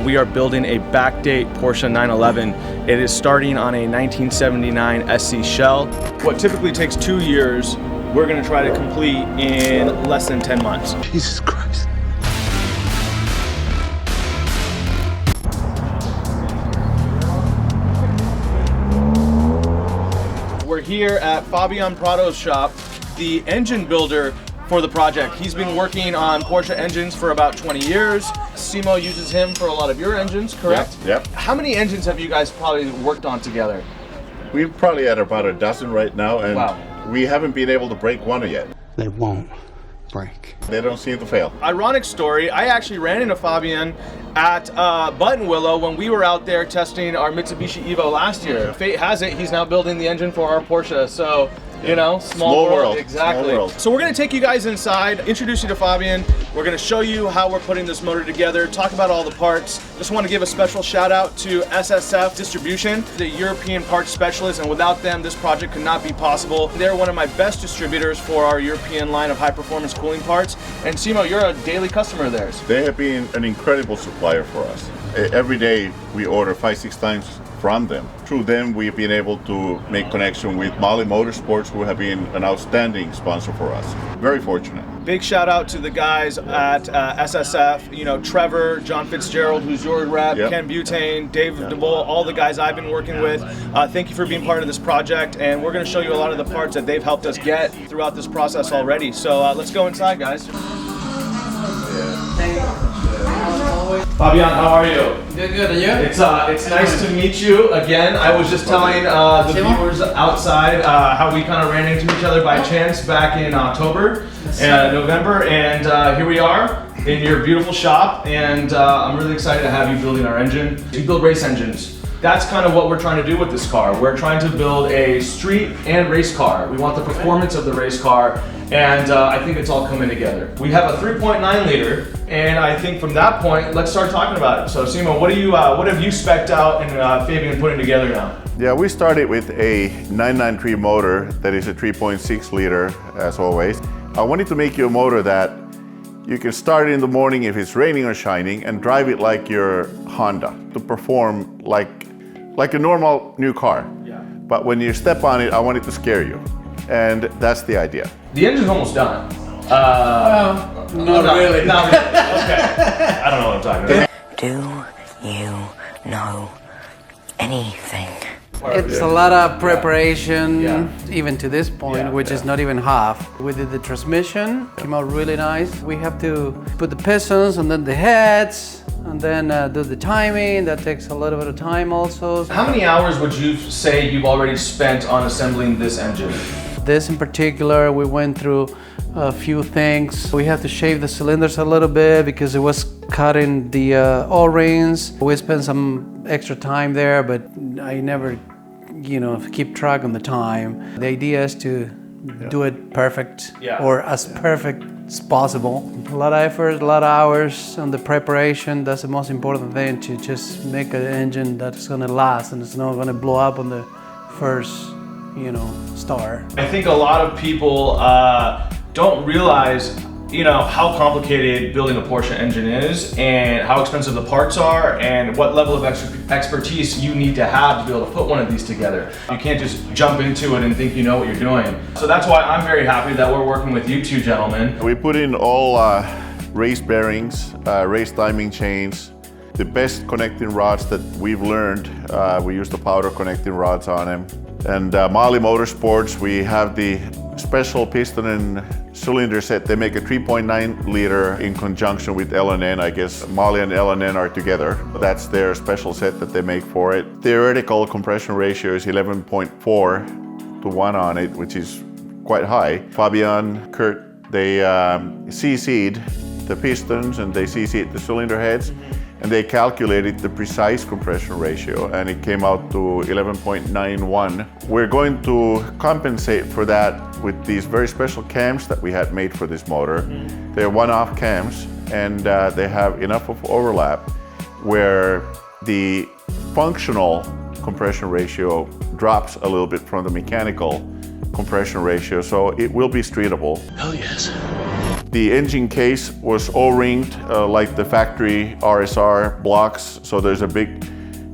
we are building a backdate Porsche 911. It is starting on a 1979 SC shell. What typically takes 2 years, we're going to try to complete in less than 10 months. Jesus Christ. We're here at Fabian Prato's shop, the engine builder for the project. He's been working on Porsche engines for about 20 years. Simo uses him for a lot of your engines, correct? Yep. How many engines have you guys probably worked on together? We're probably at about a dozen right now, and wow, we haven't been able to break one yet. They won't break. They don't seem to fail. Ironic story, I actually ran into Fabian at Button Willow when we were out there testing our Mitsubishi Evo last year. Fate has it, he's now building the engine for our Porsche, so you know, small world. Exactly. Small world. So we're going to take you guys inside, introduce you to Fabian. We're going to show you how we're putting this motor together, talk about all the parts. Just want to give a special shout out to SSF Distribution, the European parts specialist, and without them, this project could not be possible. They're one of my best distributors for our European line of high performance cooling parts. And Simo, you're a daily customer of theirs. They have been an incredible supplier for us. Every day we order 5-6 times from them. Through them, we've been able to make connection with Mahle Motorsports, who have been an outstanding sponsor for us. Very fortunate. Big shout out to the guys at SSF, you know, Trevor, John Fitzgerald, who's your rep, Yep. Ken Butane, Dave DeBoll, all the guys I've been working with. Thank you for being part of this project, and we're going to show you a lot of the parts that they've helped us get throughout this process already. So let's go inside, guys. Fabian, how are you? Good, and you? It's nice to meet you again. I was just telling the viewers outside how we kind of ran into each other by chance back in October and November, and here we are in your beautiful shop, and I'm really excited to have you building our engine. You build race engines. That's kind of what we're trying to do with this car. We're trying to build a street and race car. We want the performance of the race car, and I think it's all coming together. We have a 3.9 liter, and I think from that point, let's start talking about it. So Simo, what have you spec'd out and Fabian putting together now? Yeah, we started with a 993 motor that is a 3.6 liter, as always. I wanted to make you a motor that you can start it in the morning if it's raining or shining and drive it like your Honda to perform like a normal new car. Yeah. But when you step on it, I want it to scare you. And that's the idea. The engine's almost done. Not really. Not really. Okay. I don't know what I'm talking about. Do you know anything? It's a lot of preparation, Yeah. even to this point, Yeah, which yeah. is not even half. We did the transmission, came out really nice. We have to put the pistons and then the heads, and then do the timing. That takes a little bit of time also. How many hours would you say you've already spent on assembling this engine? This in particular, we went through a few things. We had to shave the cylinders a little bit because it was cutting the O-rings. We spent some extra time there, but I never, keep track on the time. The idea is to do it perfect, or as perfect as possible. A lot of effort, a lot of hours on the preparation. That's the most important thing, to just make an engine that's gonna last and it's not gonna blow up on the first star. I think a lot of people don't realize, how complicated building a Porsche engine is and how expensive the parts are and what level of expertise you need to have to be able to put one of these together. You can't just jump into it and think you know what you're doing. So that's why I'm very happy that we're working with you two gentlemen. We put in all race bearings, race timing chains, the best connecting rods that we've learned. We use the Pauter connecting rods on them. And Mahle Motorsports, we have the special piston and cylinder set. They make a 3.9 liter in conjunction with LN. I guess Mahle and LN are together. That's their special set that they make for it. Theoretical compression ratio is 11.4 to 1 on it, which is quite high. Fabian, Kurt, they CC'd the pistons and they CC'd the cylinder heads, and they calculated the precise compression ratio, and it came out to 11.91. We're going to compensate for that with these very special cams that we had made for this motor. They're one-off cams, and they have enough of overlap where the functional compression ratio drops a little bit from the mechanical compression ratio, so it will be streetable. Hell yes. The engine case was O-ringed like the factory RSR blocks, so there's a big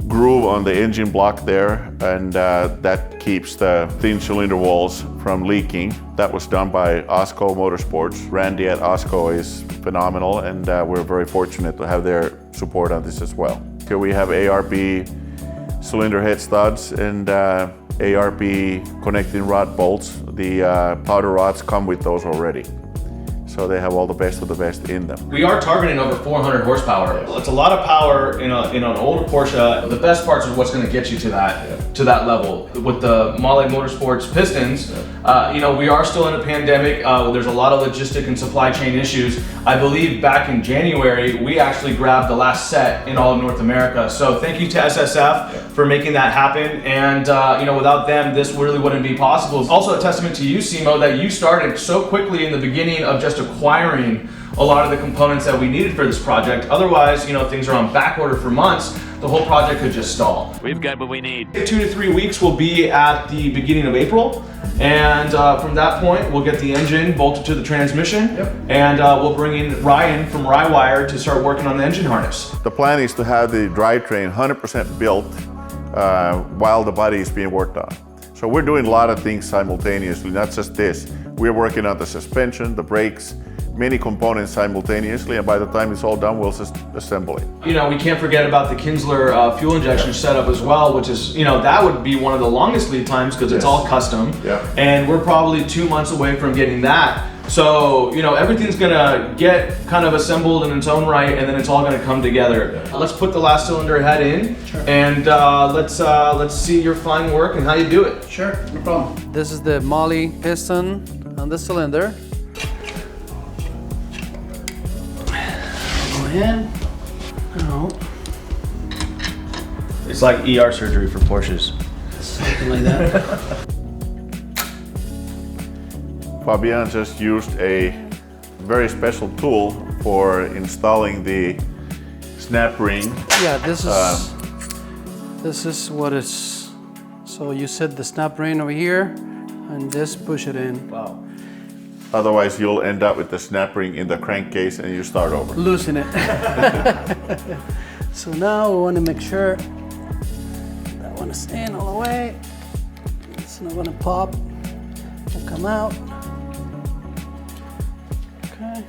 groove on the engine block there, and that keeps the thin cylinder walls from leaking. That was done by Osco Motorsports. Randy at Osco is phenomenal, and we're very fortunate to have their support on this as well. Here we have ARB cylinder head studs and ARB connecting rod bolts. The Pauter rods come with those already, so they have all the best of the best in them. We are targeting over 400 horsepower. It's a lot of power in an older Porsche. The best parts are what's going to get you to that level. With the Mahle Motorsports pistons, you know, we are still in a pandemic. There's a lot of logistic and supply chain issues. I believe back in January, we actually grabbed the last set in all of North America. So thank you to SSF for making that happen. And you know, without them, this really wouldn't be possible. It's also a testament to you, Simo, that you started so quickly in the beginning of just acquiring a lot of the components that we needed for this project. Otherwise, you know, things are on back order for months. The whole project could just stall. We've got what we need. 2 to 3 weeks will be at the beginning of April. And from that point, we'll get the engine bolted to the transmission. And we'll bring in Ryan from Rywire to start working on the engine harness. The plan is to have the drivetrain 100% built while the body is being worked on. So we're doing a lot of things simultaneously, not just this. We're working on the suspension, the brakes, many components simultaneously, and by the time it's all done, we'll just assemble it. You know, we can't forget about the Kinsler fuel injection setup as well, which is, you know, that would be one of the longest lead times because it's all custom. And we're probably 2 months away from getting that. So, you know, everything's gonna get kind of assembled in its own right, and then it's all gonna come together. Let's put the last cylinder head in, and let's see your fine work and how you do it. Sure, no problem. This is the Mahle piston on the cylinder. Go in. Oh. It's like ER surgery for Porsches. Something like that. Fabian just used a very special tool for installing the snap ring. Yeah, this is what it's. So you set the snap ring over here, and just push it in. Wow. Otherwise, you'll end up with the snap ring in the crankcase and you start over. Loosen it. So now we want to make sure that one is in all the way. It's not going to pop. It'll come out. Okay.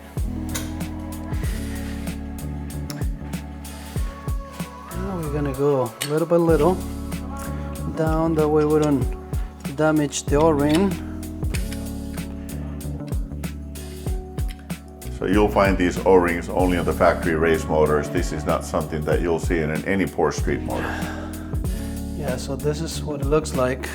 Now we're going to go little by little down, that way we don't damage the O-ring. So you'll find these O-rings only on the factory race motors. This is not something that you'll see in any Porsche street motor. Yeah, so this is what it looks like.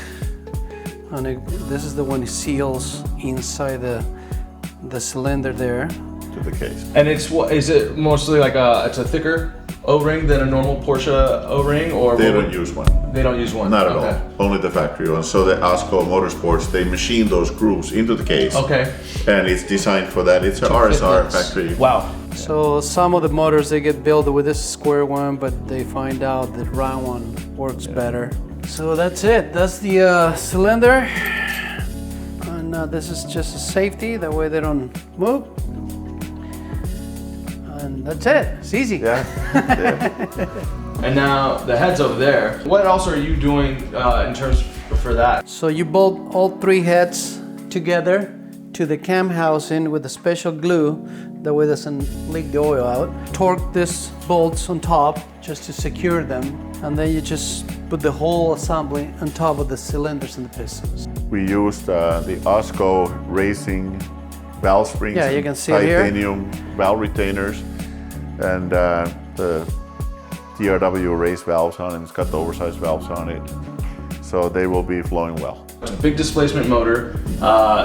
And this is the one that seals inside the cylinder there. To the case. And it's what is it mostly like it's a thicker O-ring than a normal Porsche O-ring, or They don't use one. They don't use one. Not at all. Only the factory one. So the Osco Motorsports, they machine those grooves into the case. Okay. And it's designed for that. It's an RSR factory. Wow. So some of the motors, they get built with this square one, but they find out that round one works better. So that's it. That's the cylinder. And this is just a safety. That way they don't move. And that's it. It's easy. Yeah. And now the head's over there. What else are you doing in terms for that? So you bolt all three heads together to the cam housing with a special glue. That way it doesn't leak the oil out. Torque these bolts on top just to secure them. And then you just put the whole assembly on top of the cylinders and the pistons. We used the Osco Racing valve springs. Yeah, you can see it here. Titanium valve retainers. And the TRW race valves on it. It's got the oversized valves on it. So they will be flowing well. It's a big displacement motor.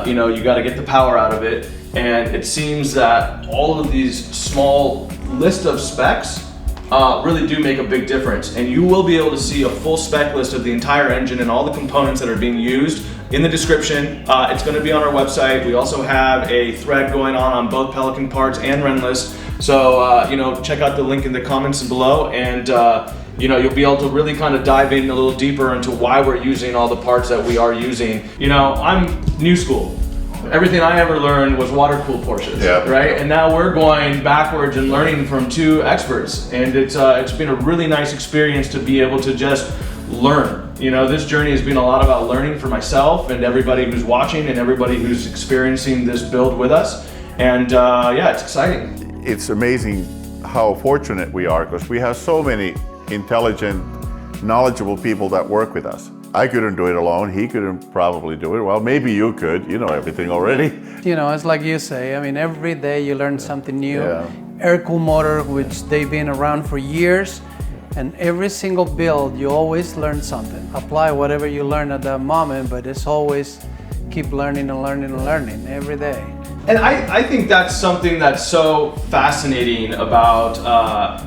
You know, you got to get the power out of it. And it seems that all of these small list of specs really do make a big difference. And you will be able to see a full spec list of the entire engine and all the components that are being used in the description. It's going to be on our website. We also have a thread going on both Pelican Parts and Renlist. So, you know, check out the link in the comments below, and you know, you'll be able to really kind of dive in a little deeper into why we're using all the parts that we are using. You know, I'm new school. everything I ever learned was water-cooled Porsches, right? And now we're going backwards and learning from two experts, and it's been a really nice experience to be able to just learn. You know, this journey has been a lot about learning for myself and everybody who's watching and everybody who's experiencing this build with us. And yeah, it's exciting. It's amazing how fortunate we are because we have so many intelligent, knowledgeable people that work with us. I couldn't do it alone. He couldn't probably do it. Well, maybe you could. You know everything already. You know, it's like you say. I mean, every day you learn something new. Air-cooled motor, which they've been around for years, and every single build you always learn something. Apply whatever you learn at that moment, but it's always keep learning and learning and learning every day. And I think that's something that's so fascinating about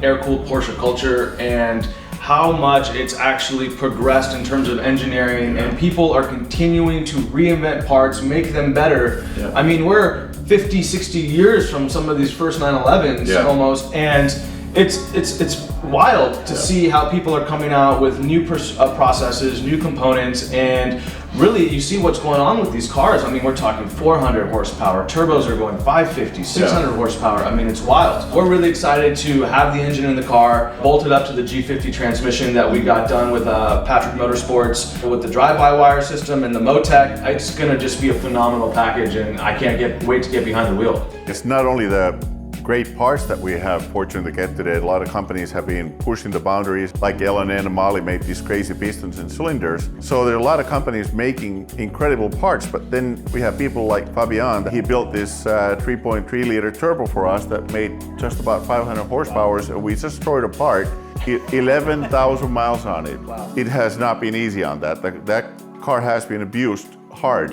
air-cooled Porsche culture and how much it's actually progressed in terms of engineering, and people are continuing to reinvent parts, make them better. I mean, we're 50, 60 years from some of these first 911s almost, and it's wild to see how people are coming out with new processes, new components, and really you see what's going on with these cars. I mean, we're talking 400 horsepower, turbos are going 550, 600 horsepower. I mean, it's wild. We're really excited to have the engine in the car, bolted up to the G50 transmission that we got done with Prato Motorwerks, with the drive-by-wire system and the Motec. It's gonna just be a phenomenal package, and I can't wait to get behind the wheel. It's not only the great parts that we have fortunate to get today. A lot of companies have been pushing the boundaries, like LN Mahle made these crazy pistons and cylinders. So there are a lot of companies making incredible parts, but then we have people like Fabian. He built this 3.3 liter turbo for us that made just about 500 horsepower, and we just tore it apart. 11,000 miles on it. Wow. It has not been easy on that. That car has been abused hard.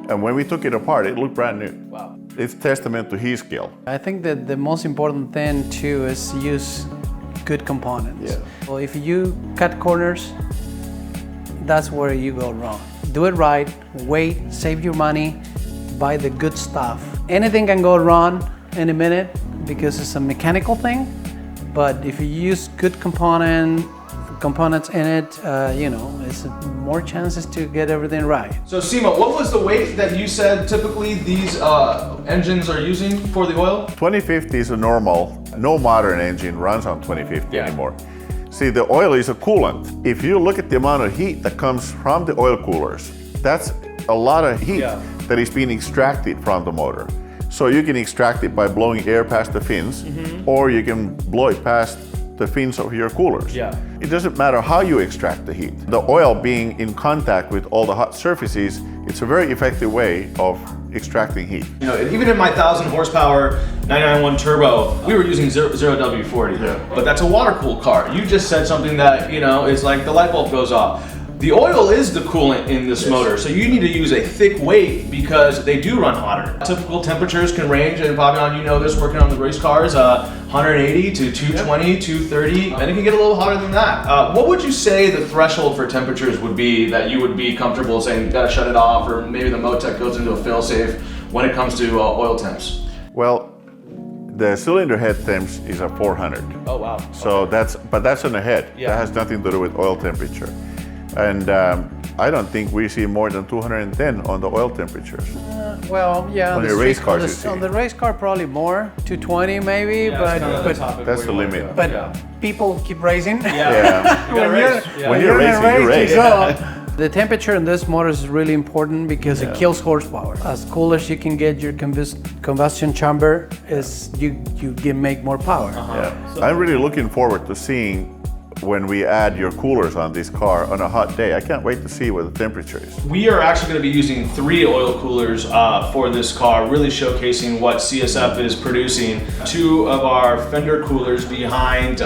And when we took it apart, it looked brand new. Wow. It's testament to his skill. I think that the most important thing too is use good components. Well, if you cut corners, that's where you go wrong. Do it right, wait, save your money, buy the good stuff. Anything can go wrong in a minute because it's a mechanical thing, but if you use good components in it, you know, it's more chances to get everything right. So Simo, what was the weight that you said typically these engines are using for the oil? 2050 is a normal, no modern engine runs on 2050 anymore. See, the oil is a coolant. If you look at the amount of heat that comes from the oil coolers, that's a lot of heat that is being extracted from the motor. So you can extract it by blowing air past the fins, or you can blow it past the fins of your coolers. It doesn't matter how you extract the heat. The oil being in contact with all the hot surfaces, it's a very effective way of extracting heat. You know, even in my 1,000 horsepower 991 turbo, we were using 0W40, but that's a water-cooled car. You just said something that, you know, is like the light bulb goes off. The oil is the coolant in this motor, so you need to use a thick weight because they do run hotter. Typical temperatures can range, and Fabian, you know this working on the race cars, 180 to 220, 230, and it can get a little hotter than that. What would you say the threshold for temperatures would be that you would be comfortable saying you gotta shut it off, or maybe the Motec goes into a fail-safe when it comes to oil temps? Well, the cylinder head temps is at 400. Oh wow. So that's on the head. That has nothing to do with oil temperature. And I don't think we see more than 210 on the oil temperatures. Well, yeah, on the race cars, on the race car probably more, 220 maybe, but that's the limit. But people keep racing. When you're racing, you race. The temperature in this motor is really important because it kills horsepower. As cool as you can get your combustion chamber, is you can make more power. So I'm really looking forward to seeing when we add your coolers on this car on a hot day. I can't wait to see what the temperature is. We are actually going to be using 3 oil coolers for this car, really showcasing what CSF is producing. 2 of our fender coolers behind,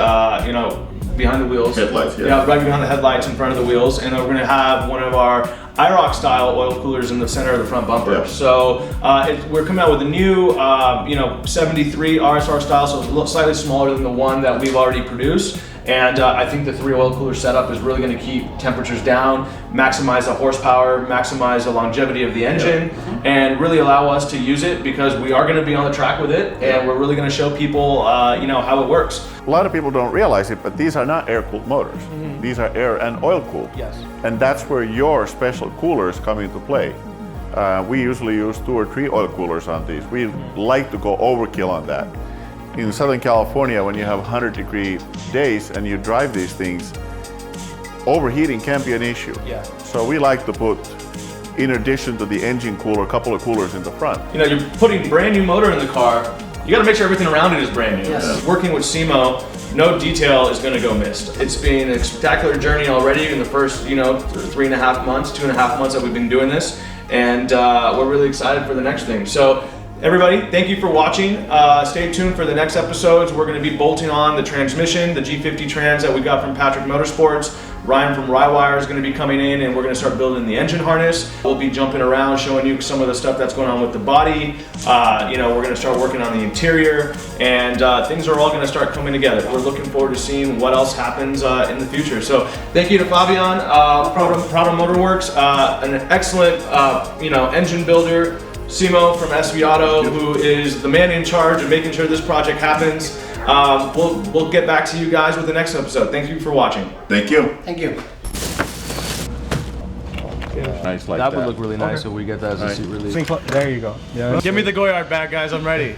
you know, behind the wheels. Headlights, right behind the headlights in front of the wheels. And then we're going to have one of our IROC style oil coolers in the center of the front bumper. So we're coming out with a new, you know, 73 RSR style, so it's a little slightly smaller than the one that we've already produced. And I think the 3 oil cooler setup is really going to keep temperatures down, maximize the horsepower, maximize the longevity of the engine, and really allow us to use it because we are going to be on the track with it, and we're really going to show people, you know, how it works. A lot of people don't realize it, but these are not air-cooled motors. These are air and oil-cooled. And that's where your special coolers come into play. We usually use 2 or 3 oil coolers on these. We like to go overkill on that. In Southern California, when you have 100-degree days and you drive these things, overheating can be an issue. Yeah. So we like to put, in addition to the engine cooler, a couple of coolers in the front. You know, you're putting brand new motor in the car. You got to make sure everything around it is brand new. Yes. Working with SEMO, no detail is going to go missed. It's been a spectacular journey already in the first, 3.5 months, 2.5 months that we've been doing this, and we're really excited for the next thing. So, everybody, thank you for watching. Stay tuned for the next episodes. We're going to be bolting on the transmission, the G50 trans that we got from Prato Motorwerks. Ryan from Rywire is going to be coming in, and we're going to start building the engine harness. We'll be jumping around, showing you some of the stuff that's going on with the body. We're going to start working on the interior, and things are all going to start coming together. We're looking forward to seeing what else happens in the future. So thank you to Fabian, Prato Motorwerks, an excellent, engine builder. Simo from SV Auto, who is the man in charge of making sure this project happens. We'll get back to you guys with the next episode. Thank you for watching. Thank you. Thank you. Nice like That would look really nice if we get that as a seat release. There you go. Yeah. Give me the Goyard back, guys. I'm ready.